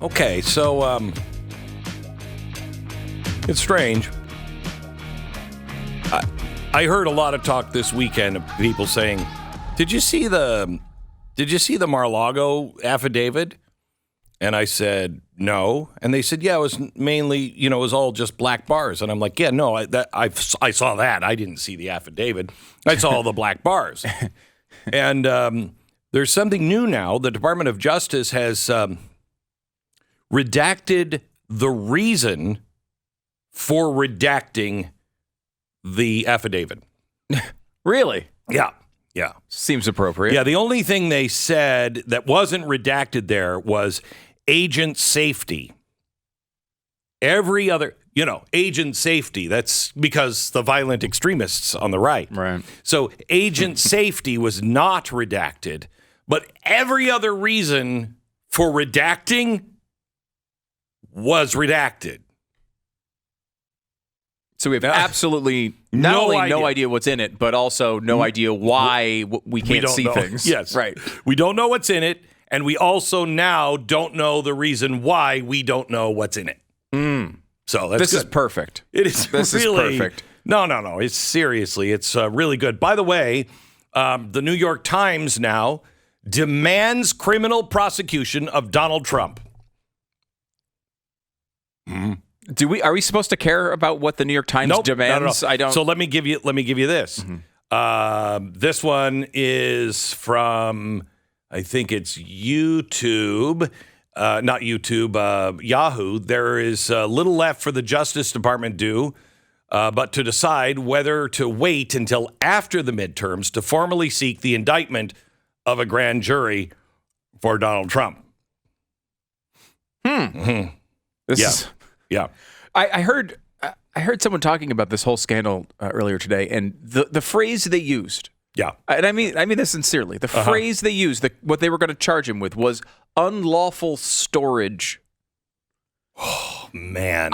Okay, so it's strange. I heard a lot of talk this weekend of people saying, "Did you see the Mar-a-Lago affidavit?" And I said, "No." And they said, "Yeah, it was mainly, it was all just black bars." And I'm like, "Yeah, no, I saw that. I didn't see the affidavit. I saw all the black bars." And there's something new now. The Department of Justice has redacted the reason for redacting the affidavit. Really? Yeah. Seems appropriate. Yeah, the only thing they said that wasn't redacted there was agent safety. Every other, agent safety, that's because the violent extremists on the right. Right. So agent safety was not redacted, but every other reason for redacting was redacted. So we have absolutely no idea what's in it, but also no idea why we can't see things. Yes. Right. We don't know what's in it, and we also now don't know the reason why we don't know what's in it. So that's This good. is perfect. It is. This really, is perfect. No. It's really good. By the way, the New York Times now demands criminal prosecution of Donald Trump. Are we supposed to care about what the New York Times demands? No. I don't. So let me give you this. This one is from, I think it's YouTube, not YouTube, Yahoo. There is little left for the Justice Department to do, but to decide whether to wait until after the midterms to formally seek the indictment of a grand jury for Donald Trump. Yeah. I heard someone talking about this whole scandal earlier today, and the phrase they used. Yeah. And I mean this sincerely. The phrase they used, what they were going to charge him with, was unlawful storage. Oh, man.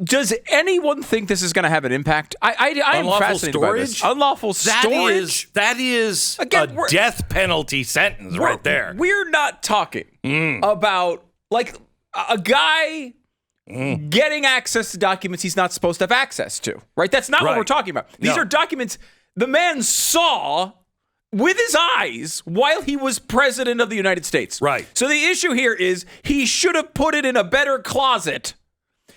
Does anyone think this is going to have an impact? I am fascinated by this. Unlawful storage? That is Again, a death penalty sentence right there. We're not talking about like a guy getting access to documents he's not supposed to have access to, right? That's not what we're talking about. These are documents the man saw with his eyes while he was president of the United States. Right. So the issue here is he should have put it in a better closet.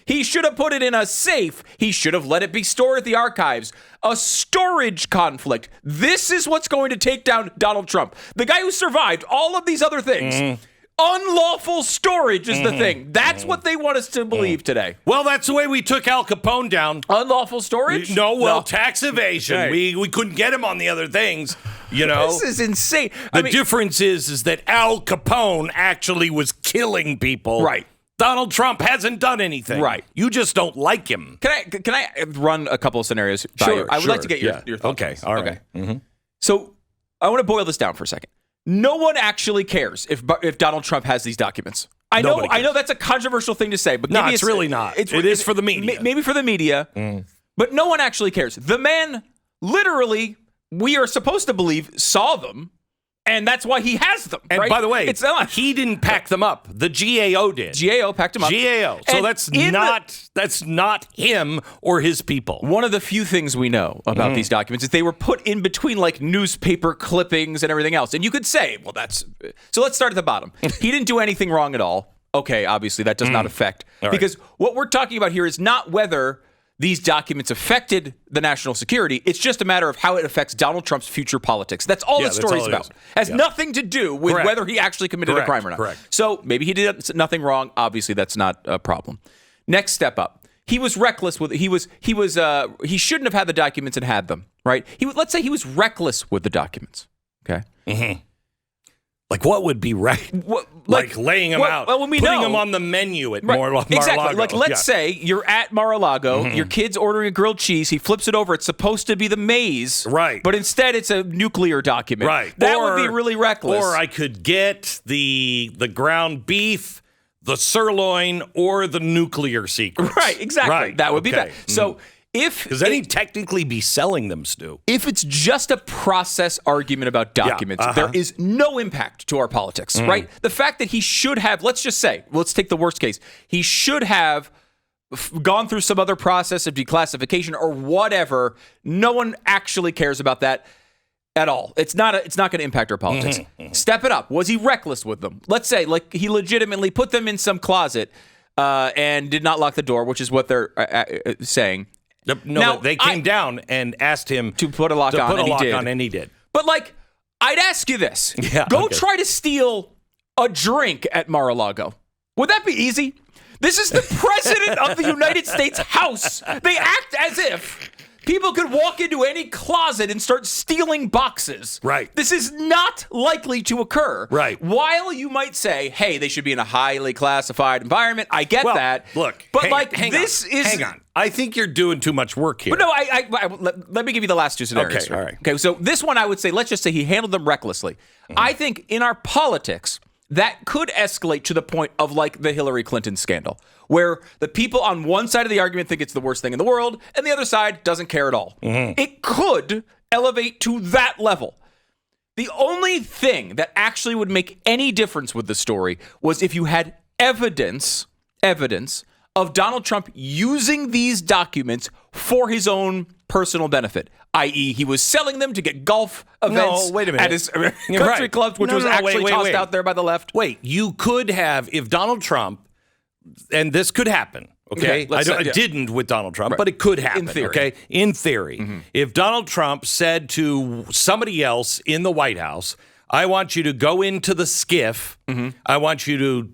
He should have put it in a safe. He should have let it be stored at the archives. A storage conflict. This is what's going to take down Donald Trump. The guy who survived all of these other things. Unlawful storage is the thing. That's what they want us to believe today. Well, that's the way we took Al Capone down. Unlawful storage? No, tax evasion. Right. We couldn't get him on the other things, This is insane. The difference is that Al Capone actually was killing people. Right. Donald Trump hasn't done anything. Right. You just don't like him. Can I run a couple of scenarios by you? I would like to get your thoughts. Okay, all right. Okay. So I want to boil this down for a second. No one actually cares if Donald Trump has these documents. I know that's a controversial thing to say, but no, it's really not. It is for the media. Maybe for the media, but no one actually cares. The man, literally, we are supposed to believe, saw them, and that's why he has them. And right? by the way, he didn't pack them up. The GAO did. GAO packed them up. GAO. So that's not him or his people. One of the few things we know about these documents is they were put in between like newspaper clippings and everything else. And you could say, well, so let's start at the bottom. He didn't do anything wrong at all. Okay, obviously that does not affect. Right. Because what we're talking about here is not whether these documents affected the national security. It's just a matter of how it affects Donald Trump's future politics. That's all the story's about. It has nothing to do with whether he actually committed a crime or not. Correct. So maybe he did nothing wrong. Obviously, that's not a problem. Next step up. He was reckless with he shouldn't have had the documents and had them, right? Let's say he was reckless with the documents. Okay. Mm-hmm. Like what would be right? Like laying them out, putting them on the menu at Mar-a-Lago. Exactly. Like let's say you're at Mar-a-Lago, your kid's ordering a grilled cheese, he flips it over, it's supposed to be the maize, right? But instead it's a nuclear document, right? That would be really reckless. Or I could get the ground beef, the sirloin, or the nuclear secrets. Right. Exactly. Right. That would be bad. So Because then he'd technically be selling them, Stu. If it's just a process argument about documents, there is no impact to our politics, right? The fact that he should have, let's take the worst case. He should have gone through some other process of declassification or whatever. No one actually cares about that at all. It's not going to impact our politics. Step it up. Was he reckless with them? Let's say like he legitimately put them in some closet and did not lock the door, which is what they're saying. No, now, they came down and asked him to put a lock on, and he did. But like, I'd ask you this: go try to steal a drink at Mar-a-Lago. Would that be easy? This is the president of the United States House. They act as if people could walk into any closet and start stealing boxes. Right. This is not likely to occur. Right. While you might say, hey, they should be in a highly classified environment. I get that. Look, but hang on. I think you're doing too much work here. But no, let me give you the last two scenarios. Okay, all right. Okay, so this one I would say, let's just say he handled them recklessly. I think in our politics, that could escalate to the point of like the Hillary Clinton scandal, where the people on one side of the argument think it's the worst thing in the world, and the other side doesn't care at all. It could elevate to that level. The only thing that actually would make any difference with the story was if you had evidence of Donald Trump using these documents for his own personal benefit, i.e. he was selling them to get golf events at his country clubs, which was actually tossed out there by the left. Wait, you could have, if Donald Trump, and this could happen, okay? It didn't with Donald Trump, but it could happen, In theory. If Donald Trump said to somebody else in the White House, I want you to go into the skiff, I want you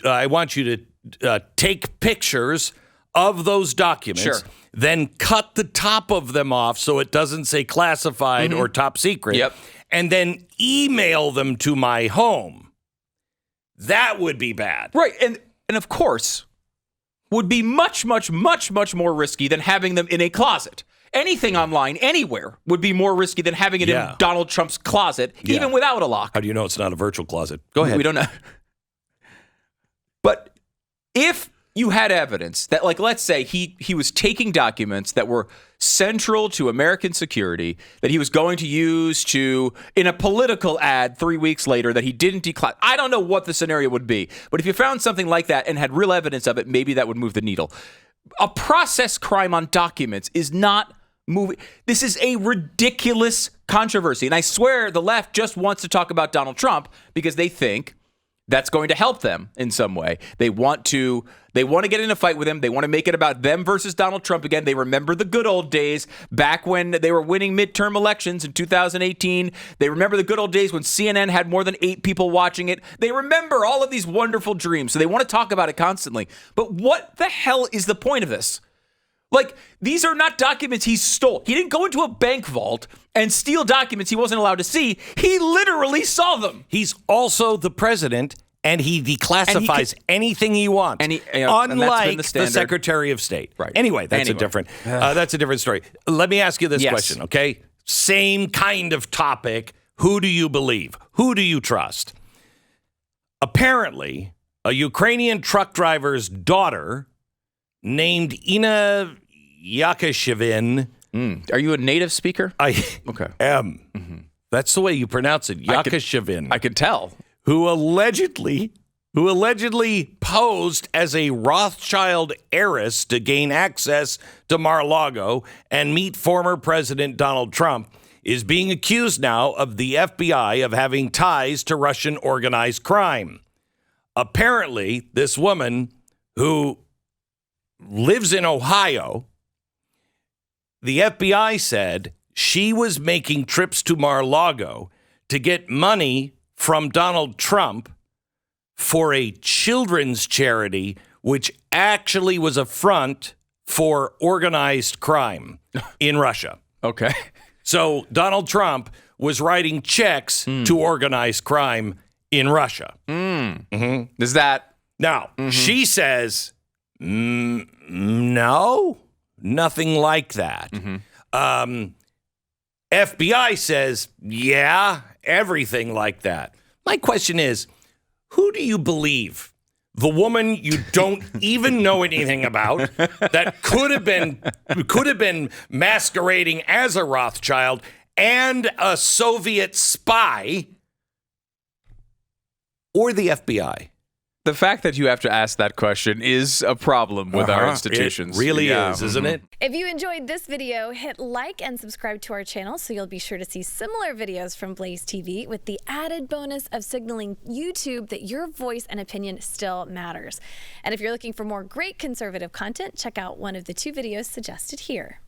to take pictures of those documents, then cut the top of them off so it doesn't say classified or top secret, and then email them to my home. That would be bad. Right, and of course, would be much, much, much, much more risky than having them in a closet. Anything online, anywhere, would be more risky than having it in Donald Trump's closet, even without a lock. How do you know it's not a virtual closet? Go ahead. We don't know. But if you had evidence that, like, let's say he was taking documents that were central to American security that he was going to use in a political ad 3 weeks later that he didn't declassify. I don't know what the scenario would be, but if you found something like that and had real evidence of it, maybe that would move the needle. A process crime on documents is not moving. This is a ridiculous controversy. And I swear the left just wants to talk about Donald Trump because they think that's going to help them in some way. They want to get in a fight with him. They want to make it about them versus Donald Trump again. They remember the good old days back when they were winning midterm elections in 2018. They remember the good old days when CNN had more than 8 people watching it. They remember all of these wonderful dreams. So they want to talk about it constantly. But what the hell is the point of this? Like, these are not documents he stole. He didn't go into a bank vault and steal documents he wasn't allowed to see. He literally saw them. He's also the president, and he declassifies anything he wants, unlike the Secretary of State. Right. Anyway, that's a different story. Let me ask you this question, okay? Same kind of topic. Who do you believe? Who do you trust? Apparently, a Ukrainian truck driver's daughter named Ina Yakashevin. Are you a native speaker? I am. That's the way you pronounce it, Yakashevin. I can tell. Who allegedly posed as a Rothschild heiress to gain access to Mar-a-Lago and meet former President Donald Trump, is being accused now of the FBI of having ties to Russian organized crime. Apparently, this woman who lives in Ohio, the FBI said she was making trips to Mar-a-Lago to get money from Donald Trump for a children's charity, which actually was a front for organized crime in Russia. Okay. So Donald Trump was writing checks to organized crime in Russia. Is that... Now, she says... No, nothing like that. FBI says, yeah, everything like that. My question is, who do you believe? the woman you don't even know anything about that could have been masquerading as a Rothschild and a Soviet spy, or the FBI? The fact that you have to ask that question is a problem with our institutions. It really is, isn't it? If you enjoyed this video, hit like and subscribe to our channel so you'll be sure to see similar videos from BlazeTV with the added bonus of signaling YouTube that your voice and opinion still matters. And if you're looking for more great conservative content, check out one of the 2 videos suggested here.